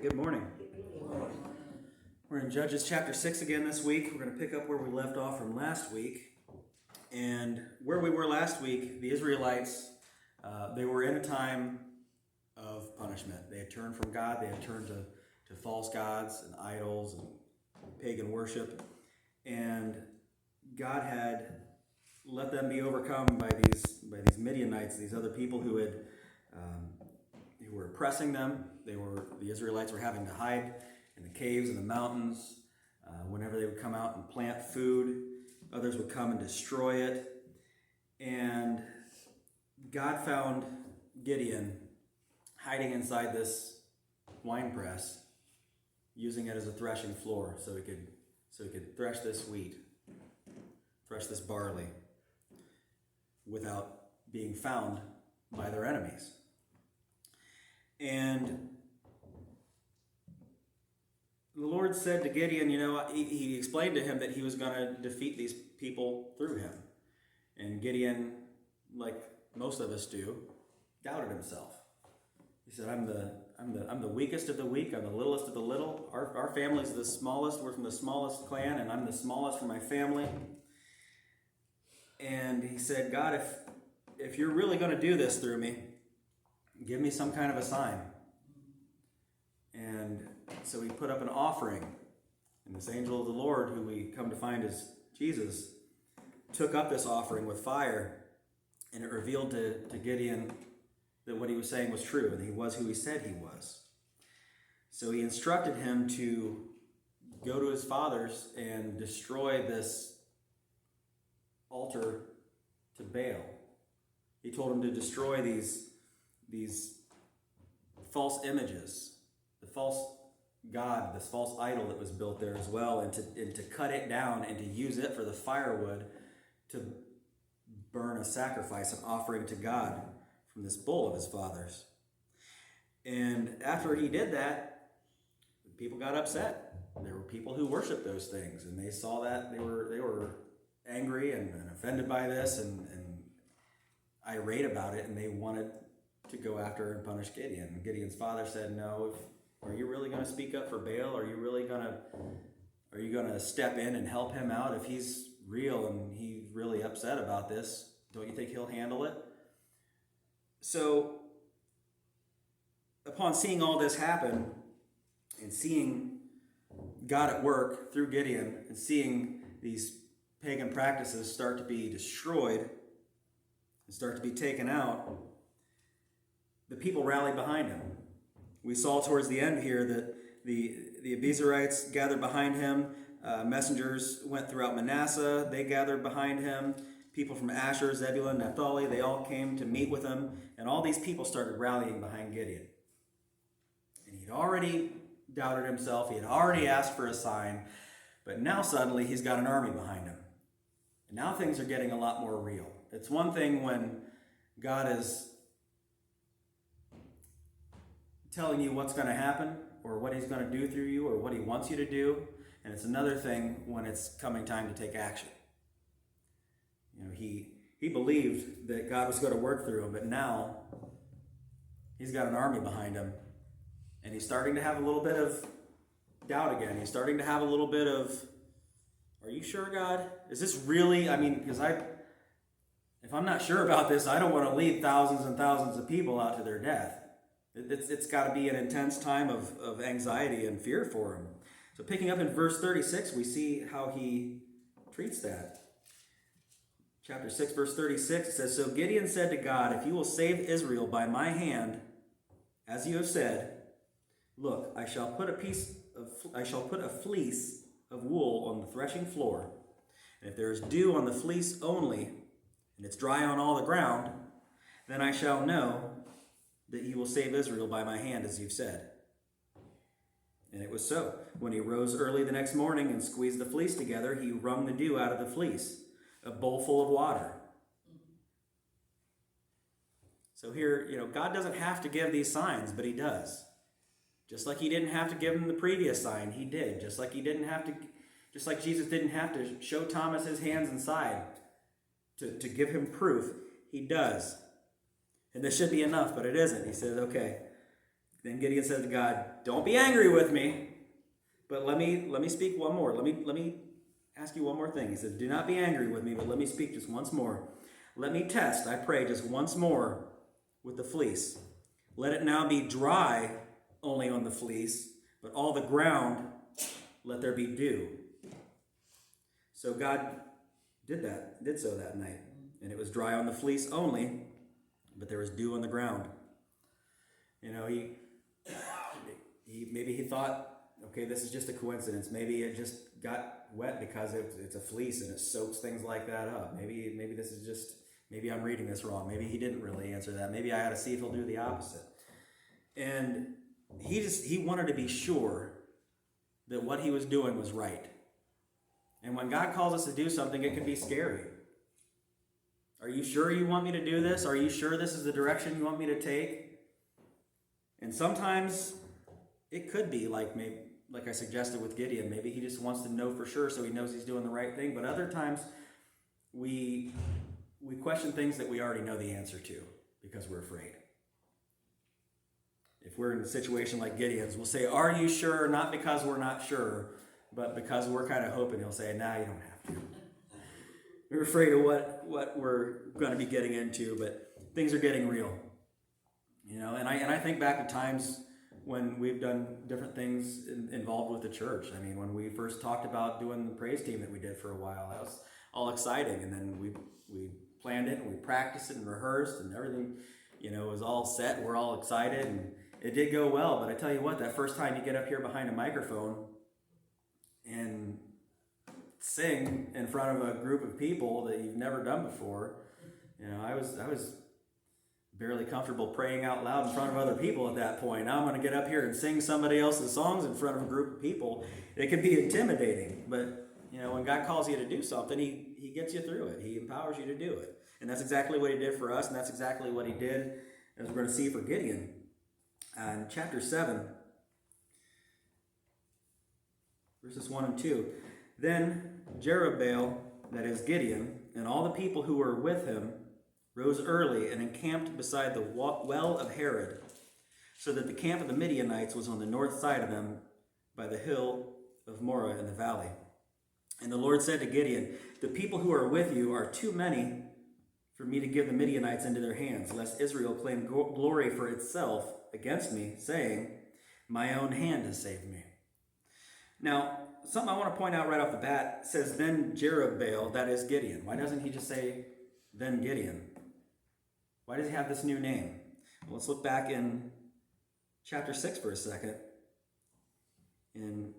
Good morning. We're in Judges chapter 6 again this week. We're going to pick up where we left off from last week. And where we were last week, the Israelites, they were in a time of punishment. They had turned from God. They had turned to false gods and idols and pagan worship. And God had let them be overcome by these Midianites, these other people who were oppressing them. The Israelites were having to hide in the caves and the mountains. Whenever they would come out and plant food, others would come and destroy it. And God found Gideon hiding inside this wine press, using it as a threshing floor so he could thresh this wheat, thresh this barley, without being found by their enemies. And the Lord said to Gideon, he explained to him that he was going to defeat these people through him. And Gideon, like most of us do, doubted himself. He said, I'm the weakest of the weak. I'm the littlest of the little. Our family's the smallest. We're from the smallest clan, and I'm the smallest for my family. And he said, God, if you're really going to do this through me, give me some kind of a sign. And so he put up an offering. And this angel of the Lord, who we come to find is Jesus, took up this offering with fire. And it revealed to Gideon that what he was saying was true, and he was who he said he was. So he instructed him to go to his fathers and destroy this altar to Baal. He told him to destroy these false images, the false god, this false idol that was built there as well, and to cut it down and to use it for the firewood to burn a sacrifice, an offering to God from this bull of his father's. And after he did that, people got upset. There were people who worshiped those things, and they saw that they were angry and offended by this and irate about it, and they wanted to go after and punish Gideon. And Gideon's father said, "No, are you really going to speak up for Baal? Are you going to step in and help him out? If he's real and he's really upset about this, don't you think he'll handle it?" So, upon seeing all this happen and seeing God at work through Gideon and seeing these pagan practices start to be destroyed and start to be taken out, the people rallied behind him. We saw towards the end here that the Abiezrites gathered behind him. Messengers went throughout Manasseh. They gathered behind him. People from Asher, Zebulun, Naphtali, they all came to meet with him. And all these people started rallying behind Gideon. And he'd already doubted himself. He had already asked for a sign. But now suddenly he's got an army behind him. And now things are getting a lot more real. It's one thing when God is telling you what's going to happen or what he's going to do through you or what he wants you to do. And it's another thing when it's coming time to take action. He believed that God was going to work through him, but now he's got an army behind him. And he's starting to have a little bit of doubt again. He's starting to have a little bit of, are you sure, God? Is this really, because if I'm not sure about this, I don't want to lead thousands and thousands of people out to their death. It's got to be an intense time of anxiety and fear for him. So picking up in verse 36, we see how he treats that. Chapter 6, verse 36, it says, "So Gideon said to God, if you will save Israel by my hand, as you have said, look, I shall put a fleece of wool on the threshing floor, and if there is dew on the fleece only, and it's dry on all the ground, then I shall know that you will save Israel by my hand, as you've said." And it was so. When he rose early the next morning and squeezed the fleece together, he wrung the dew out of the fleece, a bowl full of water. So here, God doesn't have to give these signs, but he does. Just like he didn't have to give him the previous sign, he did. Just like Jesus didn't have to show Thomas his hands and side to give him proof, he does. And this should be enough, but it isn't. He says, okay, Then Gideon said to God, "Don't be angry with me, but let me speak one more. Let me ask you one more thing." He said, "Do not be angry with me, but let me speak just once more. Let me test, I pray, just once more with the fleece. Let it now be dry only on the fleece, but all the ground let there be dew." So God did so that night. And it was dry on the fleece only, but there was dew on the ground. You know, maybe he thought, okay, this is just a coincidence. Maybe it just got wet because it's a fleece and it soaks things like that up. Maybe this is just, maybe I'm reading this wrong. Maybe he didn't really answer that. Maybe I ought to see if he'll do the opposite. And he wanted to be sure that what he was doing was right. And when God calls us to do something, it can be scary. Are you sure you want me to do this? Are you sure this is the direction you want me to take? And sometimes it could be like I suggested with Gideon. Maybe he just wants to know for sure so he knows he's doing the right thing. But other times we question things that we already know the answer to because we're afraid. If we're in a situation like Gideon's, we'll say, "Are you sure?" Not because we're not sure, but because we're kind of hoping he'll say, "Nah, you don't have to." We're afraid of what we're going to be getting into, but things are getting real. You know, and I think back to times when we've done different things involved with the church. I mean, when we first talked about doing the praise team that we did for a while, that was all exciting. And then we planned it and we practiced it and rehearsed and everything, you know, was all set. We're all excited and it did go well. But I tell you what, that first time you get up here behind a microphone and sing in front of a group of people that you've never done before, you know, I was barely comfortable praying out loud in front of other people at that point. Now I'm going to get up here and sing somebody else's songs in front of a group of people. It can be intimidating, but you know, when God calls you to do something, he gets you through it. He empowers you to do it. And that's exactly what he did for us, and that's exactly what he did, as we're going to see, for Gideon. In chapter 7, verses 1 and 2. Then Jerubbaal, that is Gideon, and all the people who were with him rose early and encamped beside the well of Herod, so that the camp of the Midianites was on the north side of them by the hill of Moreh in the valley. And the Lord said to Gideon, "The people who are with you are too many for me to give the Midianites into their hands, lest Israel claim glory for itself against me, saying, 'My own hand has saved me.'" Now, something I want to point out right off the bat says, "Then Jerubbaal," that is Gideon. Why doesn't he just say, "Then Gideon"? Why does he have this new name? Well, let's look back in chapter 6 for a second. In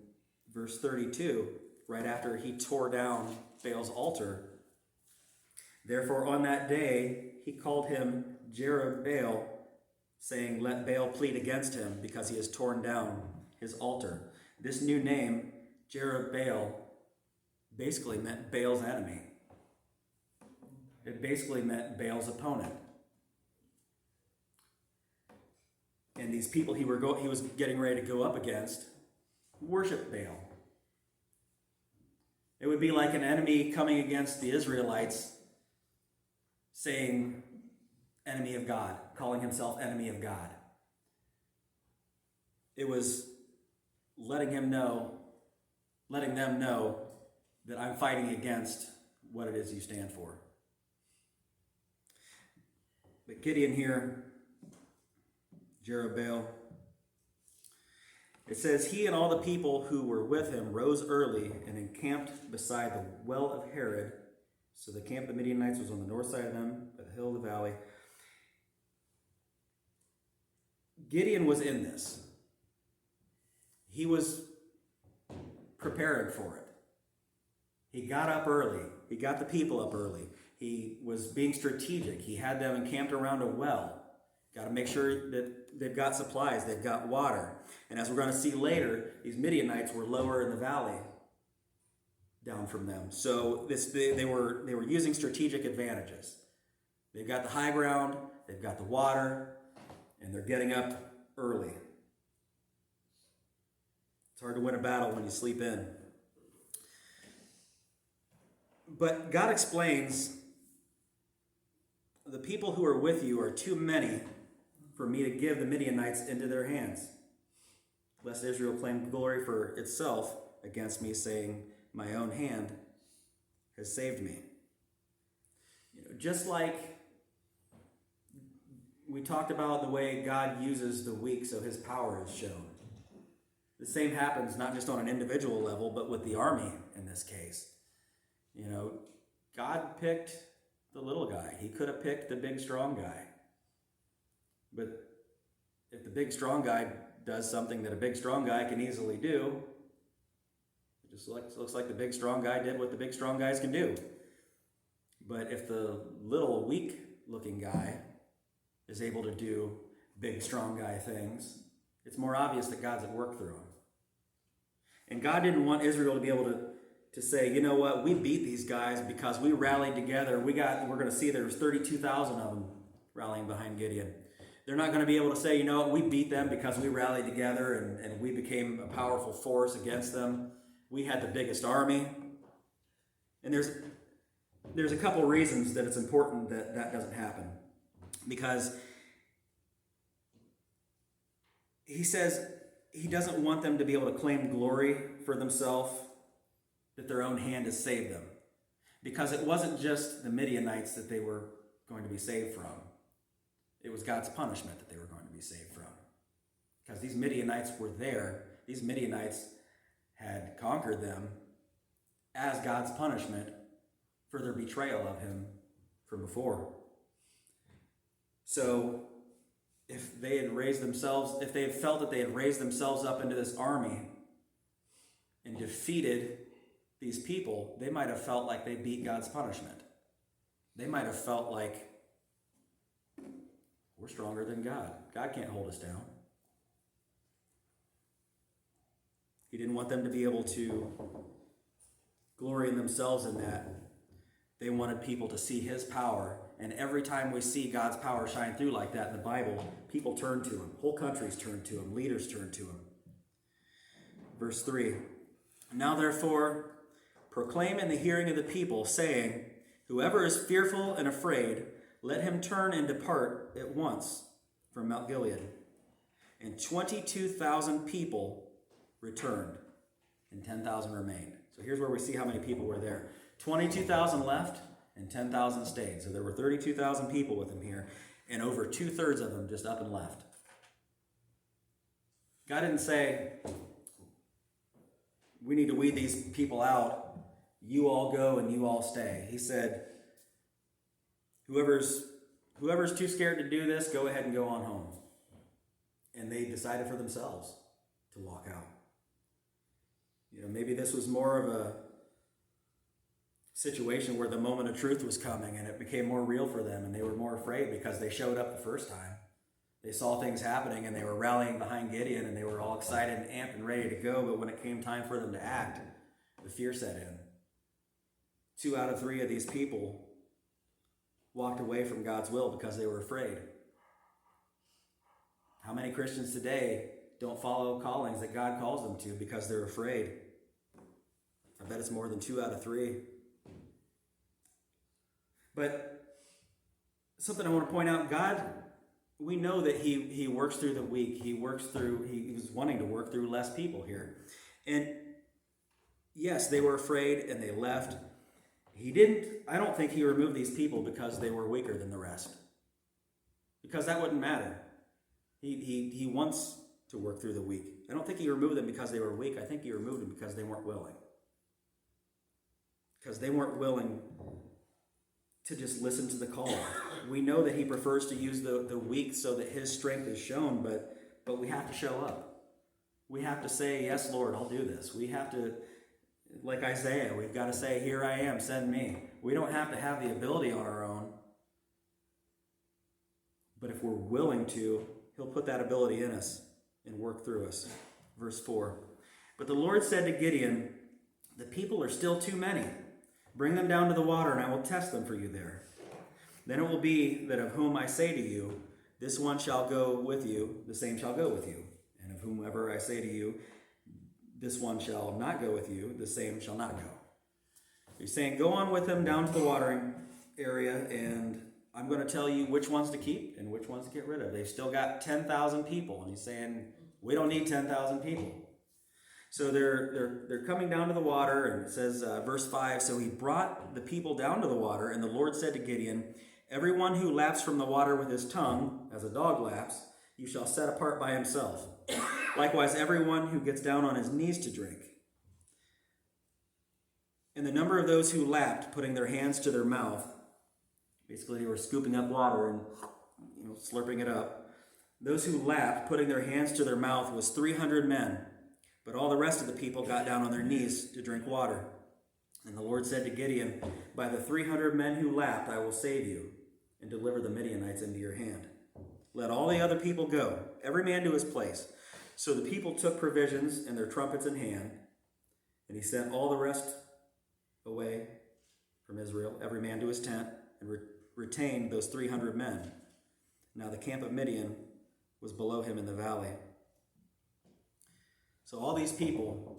verse 32, right after he tore down Baal's altar, "Therefore on that day he called him Jerubbaal, saying, 'Let Baal plead against him, because he has torn down his altar.'" This new name, Jerubbaal, basically meant Baal's enemy. It basically meant Baal's opponent. And these people he was getting ready to go up against worship Baal. It would be like an enemy coming against the Israelites, saying, "Enemy of God," calling himself enemy of God. It was letting them know that I'm fighting against what it is you stand for. But Gideon here, Jerubbaal, it says, "He and all the people who were with him rose early and encamped beside the well of Herod." So the camp of the Midianites was on the north side of them, by the hill of the valley. Gideon was in this. He was preparing for it. He got up early. He got the people up early. He was being strategic. He had them encamped around a well. Got to make sure that they've got supplies, they've got water. And as we're going to see later, these Midianites were lower in the valley down from them. So they were using strategic advantages. They've got the high ground, they've got the water, and they're getting up early. It's hard to win a battle when you sleep in. But God explains, "The people who are with you are too many for me to give the Midianites into their hands, lest Israel claim glory for itself against me, saying, my own hand has saved me. Just like we talked about the way God uses the weak so his power is shown. The same happens not just on an individual level, but with the army in this case. God picked the little guy. He could have picked the big, strong guy. But if the big, strong guy does something that a big, strong guy can easily do, it just looks like the big, strong guy did what the big, strong guys can do. But if the little, weak-looking guy is able to do big, strong guy things, it's more obvious that God's at work through him. And God didn't want Israel to be able to say, you know what, we beat these guys because we rallied together. We're going to see there's 32,000 of them rallying behind Gideon. They're not going to be able to say, you know what, we beat them because we rallied together and we became a powerful force against them. We had the biggest army. And there's a couple reasons that it's important that that doesn't happen. Because he says he doesn't want them to be able to claim glory for themselves, that their own hand has saved them. Because it wasn't just the Midianites that they were going to be saved from. It was God's punishment that they were going to be saved from. Because these Midianites were there. These Midianites had conquered them as God's punishment for their betrayal of him from before. So if they had felt that they had raised themselves up into this army and defeated these people, they might have felt like they beat God's punishment. They might have felt like, we're stronger than God. God can't hold us down. He didn't want them to be able to glory in themselves in that. They wanted people to see his power. And every time we see God's power shine through like that in the Bible, people turn to him. Whole countries turn to him. Leaders turn to him. Verse 3. Now therefore, proclaim in the hearing of the people, saying, whoever is fearful and afraid, let him turn and depart at once from Mount Gilead. And 22,000 people returned, and 10,000 remained. So here's where we see how many people were there. 22,000 left, and 10,000 stayed. So there were 32,000 people with him here, and over 2/3 of them just up and left. God didn't say, we need to weed these people out. You all go and you all stay. He said, whoever's too scared to do this, go ahead and go on home. And they decided for themselves to walk out. Maybe this was more of a situation where the moment of truth was coming and it became more real for them and they were more afraid because they showed up the first time. They saw things happening and they were rallying behind Gideon and they were all excited and amped and ready to go, but when it came time for them to act, the fear set in. 2 out of 3 of these people walked away from God's will because they were afraid. How many Christians today don't follow callings that God calls them to because they're afraid? I bet it's more than 2 out of 3. But something I want to point out, God, we know that he works through the weak. He was wanting to work through less people here. And yes, they were afraid and they left. I don't think he removed these people because they were weaker than the rest. Because that wouldn't matter. He wants to work through the weak. I don't think he removed them because they were weak. I think he removed them because they weren't willing. Because they weren't willing to just listen to the call. We know that he prefers to use the weak so that his strength is shown, but we have to show up. We have to say, yes, Lord, I'll do this. We have to, like Isaiah, we've got to say, here I am, send me. We don't have to have the ability on our own. But if we're willing to, he'll put that ability in us and work through us. Verse 4. But the Lord said to Gideon, the people are still too many. Bring them down to the water, and I will test them for you there. Then it will be that of whom I say to you, this one shall go with you, the same shall go with you. And of whomever I say to you, this one shall not go with you, the same shall not go. He's saying, go on with them down to the watering area, and I'm going to tell you which ones to keep and which ones to get rid of. They've still got 10,000 people. And he's saying, we don't need 10,000 people. So they're coming down to the water, and it says, verse 5, so he brought the people down to the water, and the Lord said to Gideon, everyone who laps from the water with his tongue, as a dog laps, you shall set apart by himself. Likewise, everyone who gets down on his knees to drink. And the number of those who lapped, putting their hands to their mouth, basically they were scooping up water and slurping it up. Those who lapped, putting their hands to their mouth, was 300 men. But all the rest of the people got down on their knees to drink water. And the Lord said to Gideon, by the 300 men who lapped, I will save you and deliver the Midianites into your hand. Let all the other people go, every man to his place. So the people took provisions and their trumpets in hand, and he sent all the rest away from Israel, every man to his tent, and retained those 300 men. Now the camp of Midian was below him in the valley. So of all these people,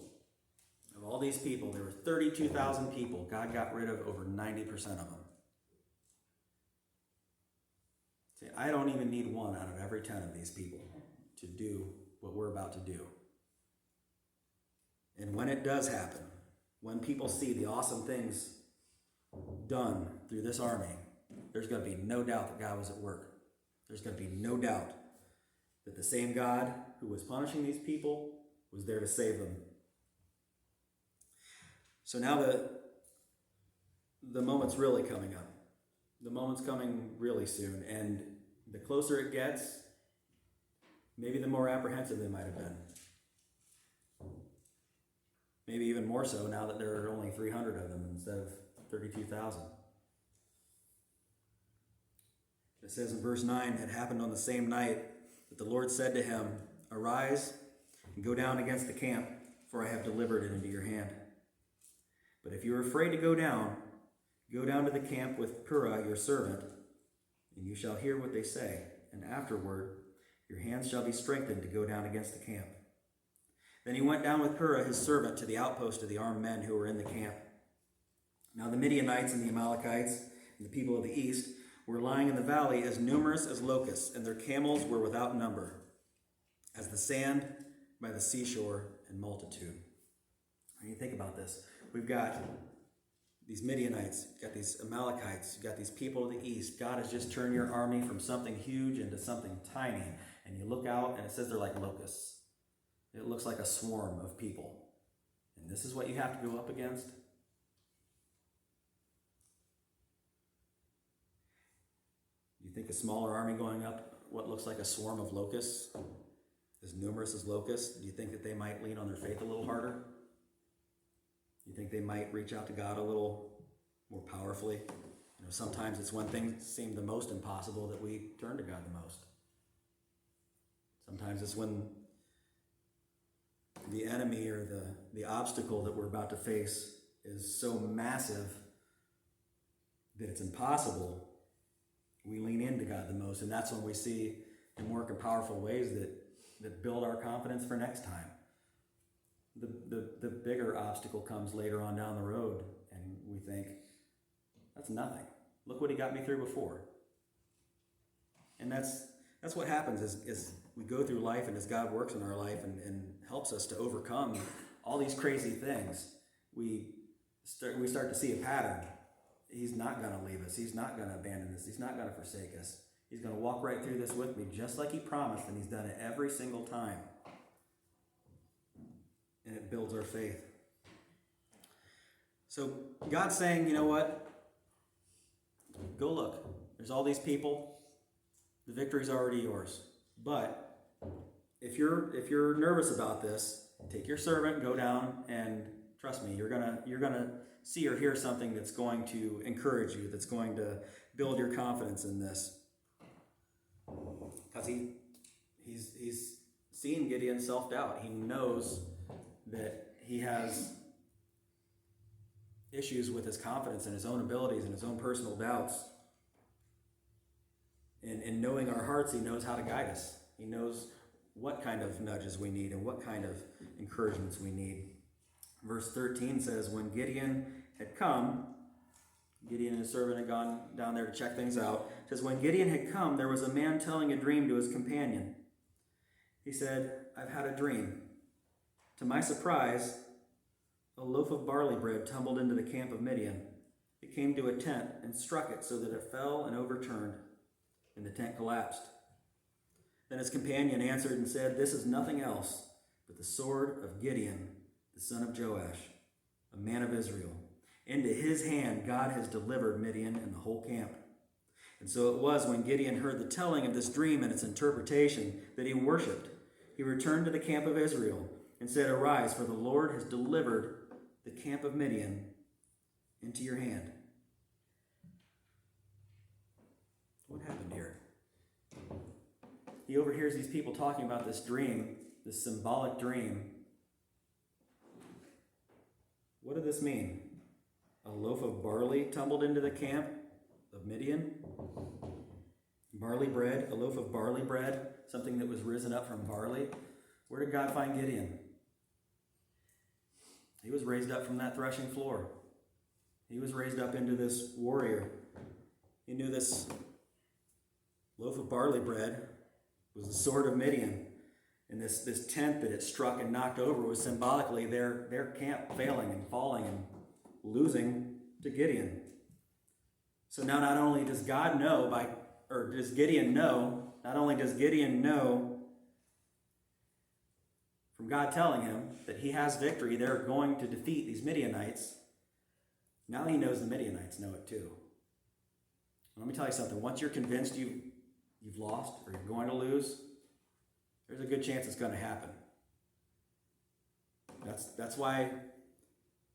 there were 32,000 people. God got rid of over 90% of them. See, I don't even need one out of every 10 of these people to do what we're about to do. And when it does happen, when people see the awesome things done through this army, there's going to be no doubt that God was at work. There's going to be no doubt that the same God who was punishing these people was there to save them. So now the moment's really coming up. The moment's coming really soon, and the closer it gets, maybe the more apprehensive they might have been. Maybe even more so now that there are only 300 of them instead of 32,000. It says in verse 9, it happened on the same night that the Lord said to him, arise and go down against the camp, for I have delivered it into your hand. But if you are afraid to go down to the camp with Purah your servant, and you shall hear what they say, and afterward your hands shall be strengthened to go down against the camp. Then he went down with Purah his servant to the outpost of the armed men who were in the camp. Now the Midianites and the Amalekites and the people of the east were lying in the valley as numerous as locusts, and their camels were without number, as the sand by the seashore in multitude. When you think about this, we've got these Midianites, you've got these Amalekites, you've got these people of the east. God has just turned your army from something huge into something tiny, and you look out and it says they're like locusts. It looks like a swarm of people. And this is what you have to go up against? You think a smaller army going up what looks like a swarm of locusts, as numerous as locusts, do you think that they might lean on their faith a little harder? You think they might reach out to God a little more powerfully? Sometimes it's when things seem the most impossible that we turn to God the most. Sometimes it's when the enemy or the obstacle that we're about to face is so massive that it's impossible, we lean into God the most, and that's when we see Him work in powerful ways that build our confidence for next time. The bigger obstacle comes later on down the road, and we think, that's nothing. Look what He got me through before. And that's what happens is we go through life, and as God works in our life and helps us to overcome all these crazy things, we start to see a pattern. He's not going to leave us. He's not going to abandon us. He's not going to forsake us. He's going to walk right through this with me, just like He promised, and He's done it every single time. And it builds our faith. So God's saying, you know what? Go look. There's all these people. The victory's already yours. But if you're nervous about this, take your servant, go down, and trust me, you're gonna see or hear something that's going to encourage you, that's going to build your confidence in this. Because he's seen Gideon's self-doubt. He knows that he has issues with his confidence in his own abilities and his own personal doubts. And in knowing our hearts, He knows how to guide us. He knows what kind of nudges we need and what kind of encouragements we need. Verse 13 says, when Gideon had come Gideon and his servant had gone down there to check things out. It says, when Gideon had come, there was a man telling a dream to his companion. He said, I've had a dream. To my surprise, a loaf of barley bread tumbled into the camp of Midian. It came to a tent and struck it so that it fell and overturned, and the tent collapsed. Then his companion answered and said, this is nothing else but the sword of Gideon, the son of Joash, a man of Israel. Into his hand God has delivered Midian and the whole camp. And so it was when Gideon heard the telling of this dream and its interpretation that he worshipped. He returned to the camp of Israel and said, arise, for the Lord has delivered the camp of Midian into your hand. What happened here? He overhears these people talking about this dream, this symbolic dream. What did this mean? A loaf of barley tumbled into the camp of Midian? Barley bread, a loaf of barley bread, something that was risen up from barley. Where did God find Gideon? He was raised up from that threshing floor. He was raised up into this warrior. He knew this loaf of barley bread was the sword of Midian. And this tent that it struck and knocked over was symbolically their camp failing and falling and losing to Gideon. So now not only does God know does Gideon know, not only does Gideon know from God telling him that he has victory, they're going to defeat these Midianites. Now he knows the Midianites know it too. Let me tell you something. Once you're convinced you've lost or you're going to lose, there's a good chance it's going to happen. That's why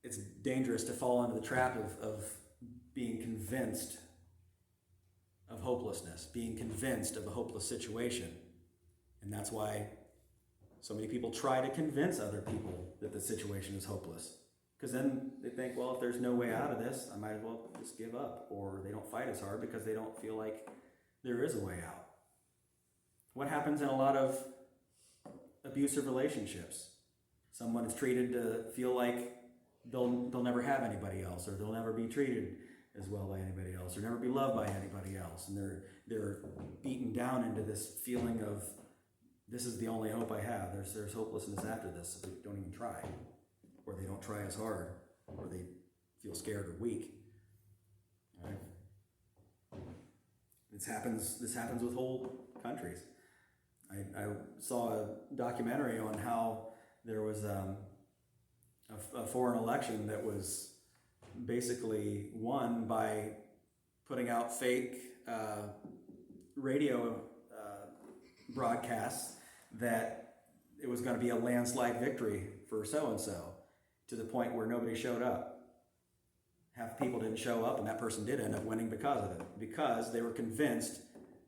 it's dangerous to fall into the trap of being convinced of hopelessness, being convinced of a hopeless situation. And that's why so many people try to convince other people that the situation is hopeless. Because then they think, well, if there's no way out of this, I might as well just give up. Or they don't fight as hard because they don't feel like there is a way out. What happens in a lot of abusive relationships? Someone is treated to feel like they'll never have anybody else, or they'll never be treated as well by anybody else, or never be loved by anybody else. And they're beaten down into this feeling of, this is the only hope I have. There's hopelessness after this, so they don't even try. Or they don't try as hard, or they feel scared or weak. Right? This happens with whole countries. I saw a documentary on how there was a foreign election that was basically won by putting out fake radio broadcasts that it was going to be a landslide victory for so-and-so, to the point where nobody showed up. Half people didn't show up, and that person did end up winning because of it, because they were convinced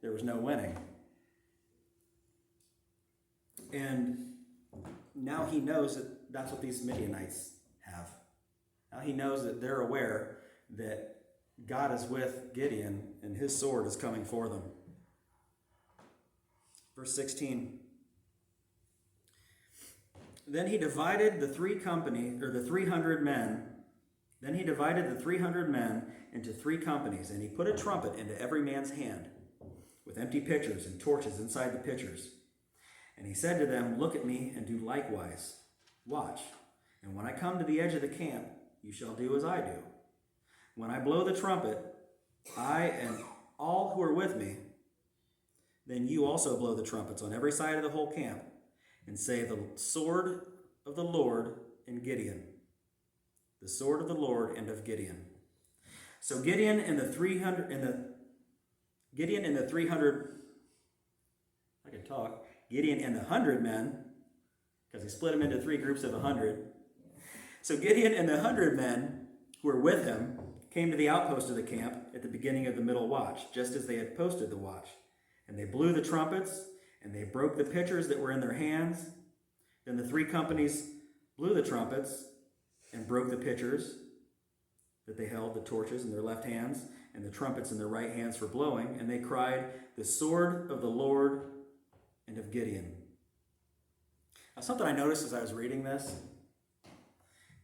there was no winning. And now he knows that that's what these Midianites have. Now he knows that they're aware that God is with Gideon and his sword is coming for them. Verse 16. Then he divided the 300 men. Then he divided the 300 men into 3 companies, and he put a trumpet into every man's hand, with empty pitchers and torches inside the pitchers. And he said to them, look at me and do likewise. Watch, and when I come to the edge of the camp, you shall do as I do. When I blow the trumpet, I and all who are with me, then you also blow the trumpets on every side of the whole camp, and say, the sword of the Lord and Gideon. The sword of the Lord and of Gideon. So Gideon and the 300 Gideon and the 100 men, because he split them into 3 groups of 100. So Gideon and the 100 men who were with him came to the outpost of the camp at the beginning of the middle watch, just as they had posted the watch. And they blew the trumpets, and they broke the pitchers that were in their hands. Then the 3 companies blew the trumpets and broke the pitchers that they held, the torches in their left hands, and the trumpets in their right hands for blowing. And they cried, the sword of the Lord and of Gideon. Now, something I noticed as I was reading this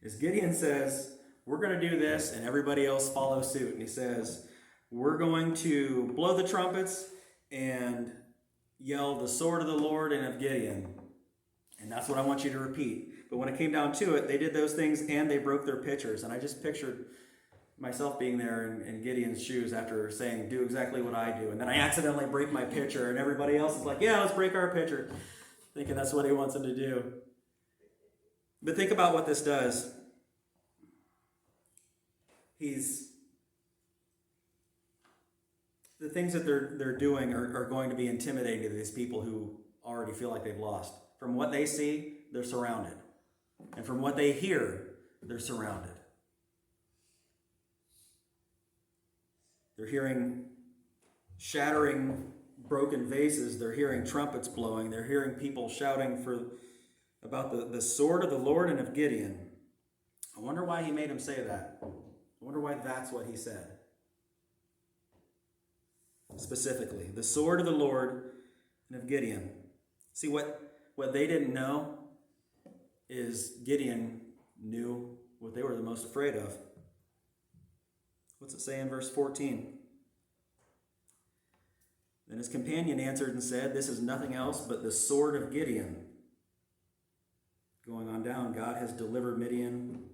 is Gideon says, we're going to do this, and everybody else follows suit. And he says, we're going to blow the trumpets and yell the sword of the Lord and of Gideon. And that's what I want you to repeat. But when it came down to it, they did those things and they broke their pitchers. And I just pictured myself being there in Gideon's shoes after saying, do exactly what I do. And then I accidentally break my pitcher, and everybody else is like, yeah, let's break our pitcher, thinking that's what he wants them to do. But think about what this does. The things that they're doing are going to be intimidating to these people who already feel like they've lost. From what they see, they're surrounded. And from what they hear, they're surrounded. They're hearing shattering broken vases. They're hearing trumpets blowing. They're hearing people shouting about the sword of the Lord and of Gideon. I wonder why he made him say that. I wonder why that's what he said. Specifically, the sword of the Lord and of Gideon. See, what they didn't know is Gideon knew what they were the most afraid of. What's it say in verse 14? Then his companion answered and said, this is nothing else but the sword of Gideon. Going on down, God has delivered Midian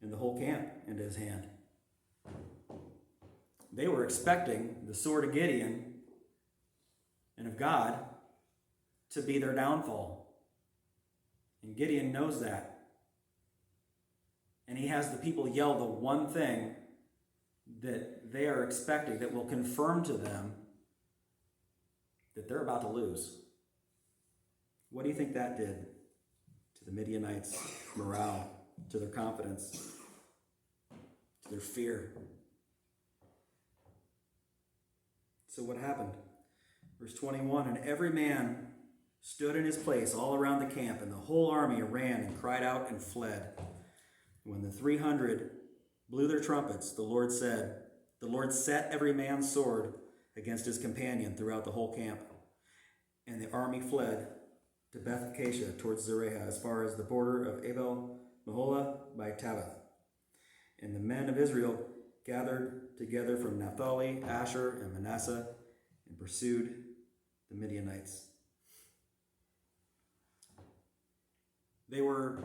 and the whole camp into his hand. They were expecting the sword of Gideon and of God to be their downfall. And Gideon knows that. And he has the people yell the one thing that they are expecting that will confirm to them that they're about to lose. What do you think that did to the Midianites' morale, to their confidence, to their fear? So what happened? Verse 21, and every man stood in his place all around the camp, and the whole army ran and cried out and fled. When the 300 blew their trumpets, the Lord set every man's sword against his companion throughout the whole camp. And the army fled to Beth Acacia towards Zerah, as far as the border of Abel Meholah by Tabbath. And the men of Israel gathered together from Naphtali, Asher, and Manasseh, and pursued the Midianites. They were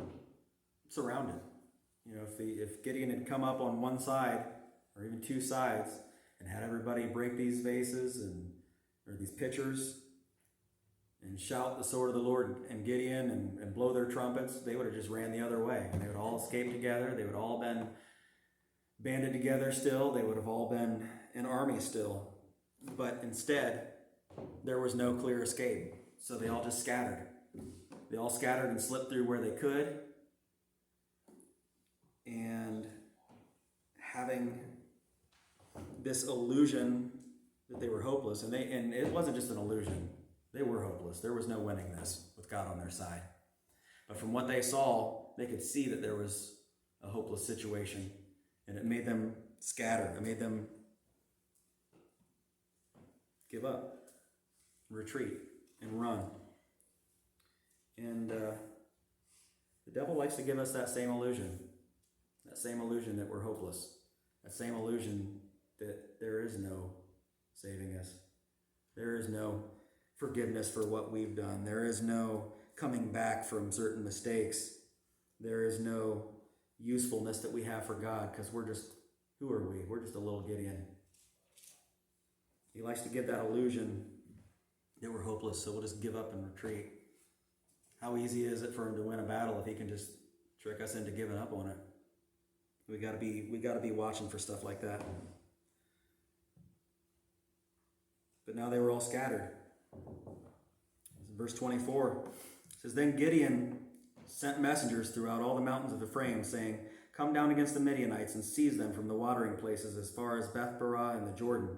surrounded. You know, if Gideon had come up on one side, or even two sides, and had everybody break these vases or these pitchers, and shout the sword of the Lord and Gideon and blow their trumpets, they would have just ran the other way. And they would all escape together. They would all been banded together still. They would have all been an army still. But instead, there was no clear escape. So they all just scattered. They all scattered and slipped through where they could. And having this illusion that they were hopeless, and it wasn't just an illusion. They were hopeless. There was no winning this with God on their side. But from what they saw, they could see that there was a hopeless situation. And it made them scatter. It made them give up, retreat, and run. And the devil likes to give us that same illusion. That same illusion that we're hopeless. That same illusion that there is no saving us. There is no forgiveness for what we've done. There is no coming back from certain mistakes. There is no usefulness that we have for God, because who are we? We're just a little Gideon. He likes to give that illusion that we're hopeless, so we'll just give up and retreat. How easy is it for him to win a battle if he can just trick us into giving up on it? We got to be watching for stuff like that. But now they were all scattered. Verse 24 says, then Gideon sent messengers throughout all the mountains of Ephraim, saying, come down against the Midianites and seize them from the watering places as far as Beth-barah and the Jordan.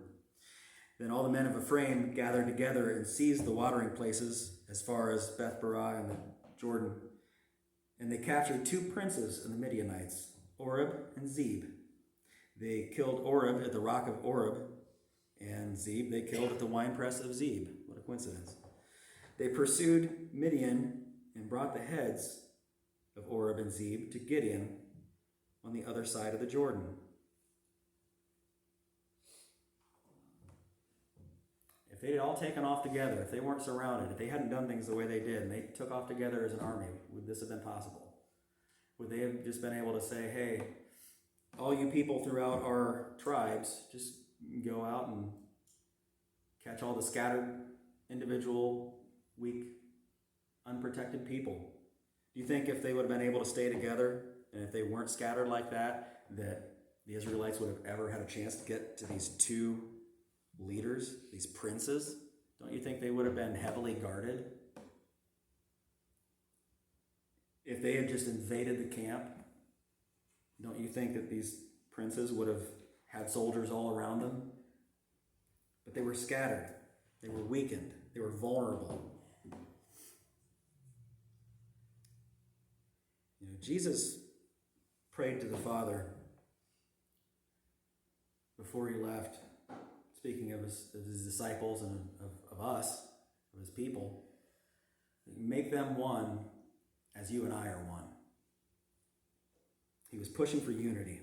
Then all the men of Ephraim gathered together and seized the watering places as far as Beth-barah and the Jordan. And they captured two princes of the Midianites, Oreb and Zeb. They killed Oreb at the rock of Oreb, and Zeb they killed at the winepress of Zeb. What a coincidence. They pursued Midian and brought the heads of Oreb and Zeb to Gideon on the other side of the Jordan. If they had all taken off together, if they weren't surrounded, if they hadn't done things the way they did, and they took off together as an army, would this have been possible? Would they have just been able to say, hey, all you people throughout our tribes, just go out and catch all the scattered, individual, weak, unprotected people? Do you think if they would have been able to stay together, and if they weren't scattered like that, that the Israelites would have ever had a chance to get to these two leaders, these princes? Don't you think they would have been heavily guarded? If they had just invaded the camp, don't you think that these princes would have had soldiers all around them? But they were scattered. They were weakened. They were vulnerable. You know, Jesus prayed to the Father before he left, speaking of his disciples and of us, of his people. Make them one as you and I are one. He was pushing for unity.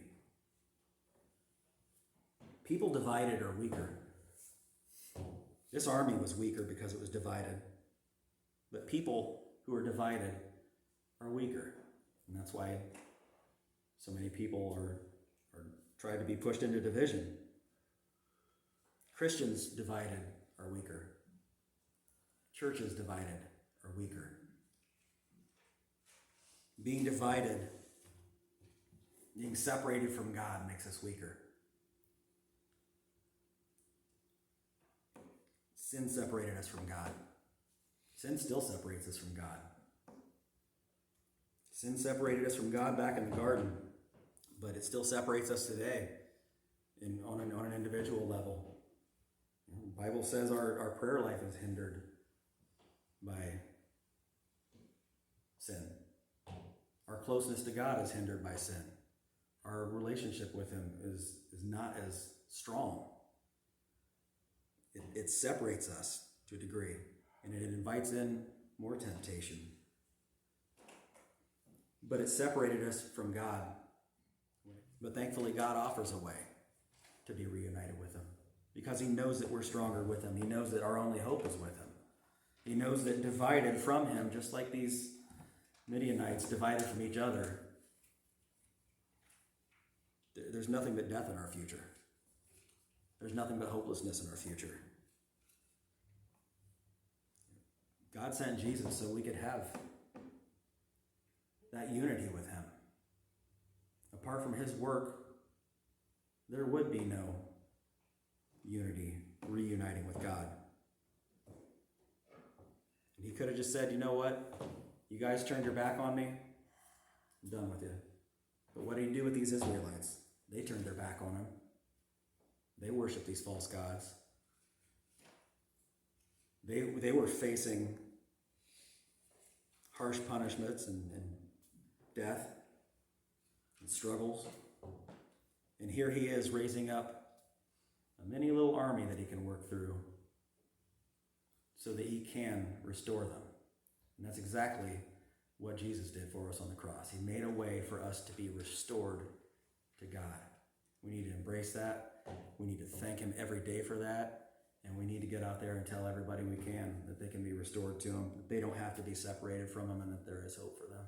People divided are weaker. This army was weaker because it was divided. But people who are divided are weaker. And that's why so many people are tried to be pushed into division. Christians divided are weaker. Churches divided are weaker. Being divided, being separated from God makes us weaker. Sin separated us from God. Sin still separates us from God. Sin separated us from God back in the garden, but it still separates us today on an individual level. The Bible says our prayer life is hindered by sin. Our closeness to God is hindered by sin. Our relationship with him is not as strong. It separates us to a degree, and it invites in more temptation. But it separated us from God. But thankfully, God offers a way to be reunited with him, because he knows that we're stronger with him. He knows that our only hope is with him. He knows that divided from him, just like these Midianites divided from each other, there's nothing but death in our future. There's nothing but hopelessness in our future. God sent Jesus so we could have that unity with him. Apart from his work, there would be no unity, reuniting with God. And he could have just said, you know what? You guys turned your back on me. I'm done with you. But what did he do with these Israelites? They turned their back on him. They worshiped these false gods. They were facing harsh punishments and death and struggles. And here he is raising up a mini little army that he can work through so that he can restore them. And that's exactly what Jesus did for us on the cross. He made a way for us to be restored to God. We need to embrace that. We need to thank him every day for that. And we need to get out there and tell everybody we can that they can be restored to him, that they don't have to be separated from him, and that there is hope for them.